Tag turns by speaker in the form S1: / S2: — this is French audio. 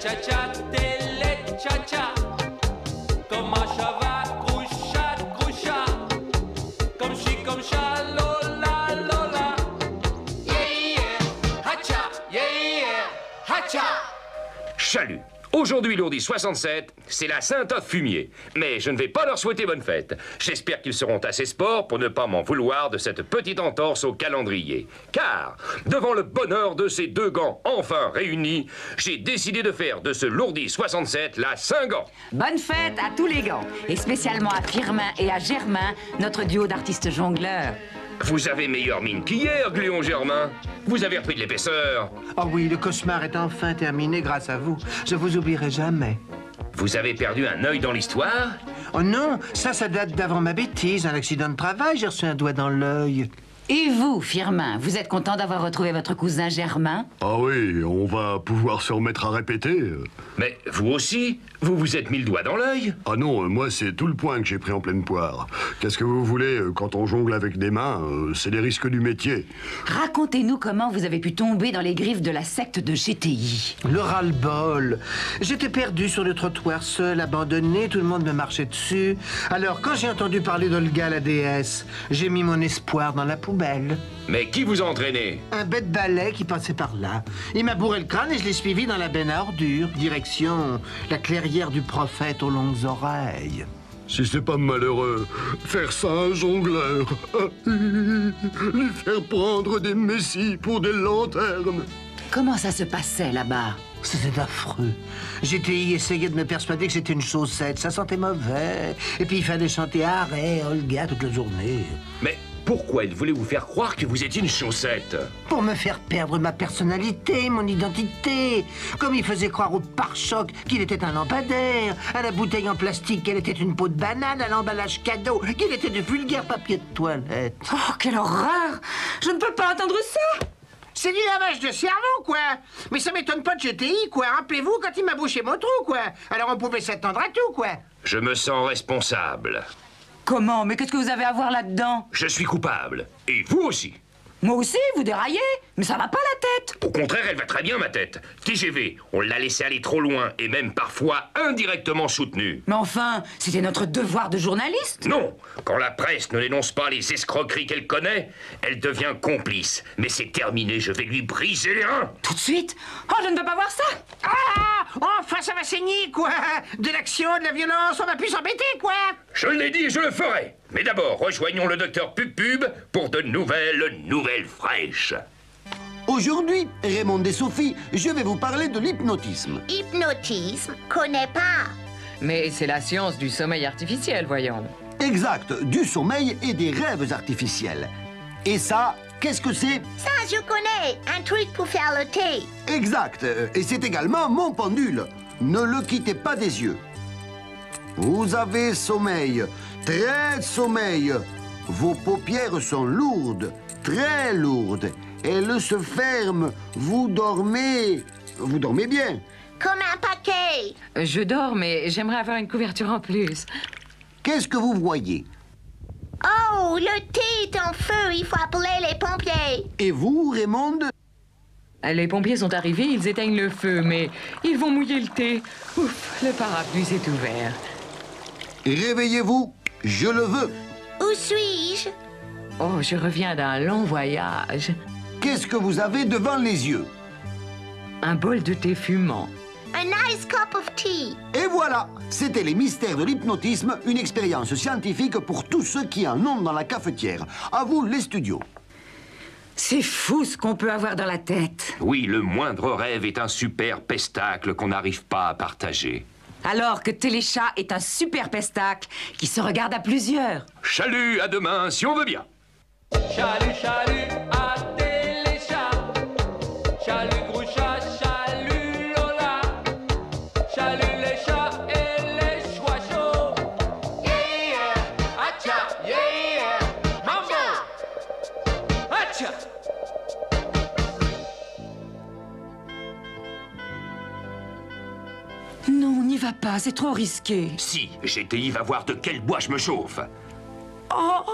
S1: cha-cha, télé, cha-cha. Comme un cheval, croucha, croucha. Comme chi, comme cha, lola, lola. Yeah, yeah, hacha, yeah, yeah, hacha.
S2: Chalut. Aujourd'hui, l'ourdi 67, c'est la Saint-Off-Fumier. Mais je ne vais pas leur souhaiter bonne fête. J'espère qu'ils seront assez sports pour ne pas m'en vouloir de cette petite entorse au calendrier. Car, devant le bonheur de ces deux gants enfin réunis, j'ai décidé de faire de ce lourdi 67 la Saint-Gant.
S3: Bonne fête à tous les gants, et spécialement à Firmin et à Germain, notre duo d'artistes jongleurs.
S2: Vous avez meilleure mine qu'hier, Gléon Germain. Vous avez repris de l'épaisseur.
S4: Oh oui, le cauchemar est enfin terminé grâce à vous. Je vous oublierai jamais.
S2: Vous avez perdu un œil dans l'histoire?
S4: Oh non, ça date d'avant ma bêtise. Un accident de travail, j'ai reçu un doigt dans l'œil.
S3: Et vous, Firmin, vous êtes content d'avoir retrouvé votre cousin Germain?
S5: Ah oui, on va pouvoir se remettre à répéter.
S2: Mais vous aussi, vous vous êtes mis le doigt dans l'œil?
S5: Ah non, moi c'est tout le point que j'ai pris en pleine poire. Qu'est-ce que vous voulez, quand on jongle avec des mains, c'est les risques du métier.
S3: Racontez-nous comment vous avez pu tomber dans les griffes de la secte de GTI.
S4: Le ras-le-bol. J'étais perdu sur le trottoir, seul, abandonné, tout le monde me marchait dessus. Alors, quand j'ai entendu parler d'Olga la déesse, j'ai mis mon espoir dans la poubelle.
S2: Mais qui vous a entraîné?
S4: Un bête balai qui passait par là. Il m'a bourré le crâne et je l'ai suivi dans la benne à ordures, direction la clairière du prophète aux longues oreilles.
S5: Si c'est pas malheureux, faire ça à un jongleur, lui faire prendre des messies pour des lanternes.
S3: Comment ça se passait là-bas?
S4: C'était affreux. GTI essayait de me persuader que c'était une chaussette, ça sentait mauvais. Et puis il fallait chanter Arrêt, Olga toute la journée.
S2: Mais pourquoi il voulait vous faire croire que vous étiez une chaussette?
S4: Pour me faire perdre ma personnalité, mon identité. Comme il faisait croire au pare-choc qu'il était un lampadaire, à la bouteille en plastique qu'elle était une peau de banane, à l'emballage cadeau qu'il était de vulgaire papier de toilette.
S3: Oh, quelle horreur! Je ne peux pas entendre ça!
S4: C'est du lavage de cerveau, quoi. Mais ça m'étonne pas de GTI, quoi. Rappelez-vous quand il m'a bouché mon trou, quoi. Alors on pouvait s'attendre à tout, quoi.
S2: Je me sens responsable.
S3: Comment? Mais qu'est-ce que vous avez à voir là-dedans?
S2: Je suis coupable. Et vous aussi.
S3: Moi aussi, vous déraillez? Mais ça va pas la tête!
S2: Au contraire, elle va très bien, ma tête. TGV, on l'a laissé aller trop loin et même parfois indirectement soutenu.
S3: Mais enfin, c'était notre devoir de journaliste.
S2: Non, quand la presse ne dénonce pas les escroqueries qu'elle connaît, elle devient complice. Mais c'est terminé, je vais lui briser les reins.
S3: Tout de suite? Oh, je ne peux pas voir ça!
S4: Ah! Enfin, ça va saigner, quoi. De l'action, de la violence, on va plus s'embêter, quoi.
S2: Je l'ai dit et je le ferai. Mais d'abord, rejoignons le docteur Pub pour de nouvelles fraîches.
S6: Aujourd'hui, Raymond et Sophie, je vais vous parler de l'hypnotisme.
S7: Hypnotisme, connais pas.
S8: Mais c'est la science du sommeil artificiel, voyons.
S6: Exact, du sommeil et des rêves artificiels. Et ça, qu'est-ce que c'est?
S7: Ça, je connais. Un truc pour faire le thé.
S6: Exact, et c'est également mon pendule. Ne le quittez pas des yeux. Vous avez sommeil, très sommeil. Vos paupières sont lourdes, très lourdes. Elles se ferment, vous dormez bien.
S7: Comme un paquet.
S8: Je dors, mais j'aimerais avoir une couverture en plus.
S6: Qu'est-ce que vous voyez?
S7: Oh, le thé est en feu. Il faut appeler les pompiers.
S6: Et vous, Raymond?
S8: Les pompiers sont arrivés, ils éteignent le feu, mais ils vont mouiller le thé. Ouf, le parapluie s'est ouvert.
S6: Réveillez-vous, je le veux.
S7: Où suis-je?
S8: Oh, je reviens d'un long voyage.
S6: Qu'est-ce que vous avez devant les yeux?
S8: Un bol de thé fumant.
S7: A nice cup of tea.
S6: Et voilà, c'était les mystères de l'hypnotisme, une expérience scientifique pour tous ceux qui en ont dans la cafetière. À vous, les studios.
S3: C'est fou ce qu'on peut avoir dans la tête.
S2: Oui, le moindre rêve est un super pestacle qu'on n'arrive pas à partager.
S3: Alors que Téléchat est un super pestacle qui se regarde à plusieurs.
S2: Chalut, à demain, si on veut bien.
S1: Chalut, chalut, à Téléchat. Chalut, groucha, chalut, Lola. Chalut, les chats et les choix chauds. Yeah, yeah, hacha, yeah, yeah, mambo. Hacha.
S3: Non, n'y va pas, c'est trop risqué.
S2: Si, GTI va voir de quel bois je me chauffe.
S3: Oh,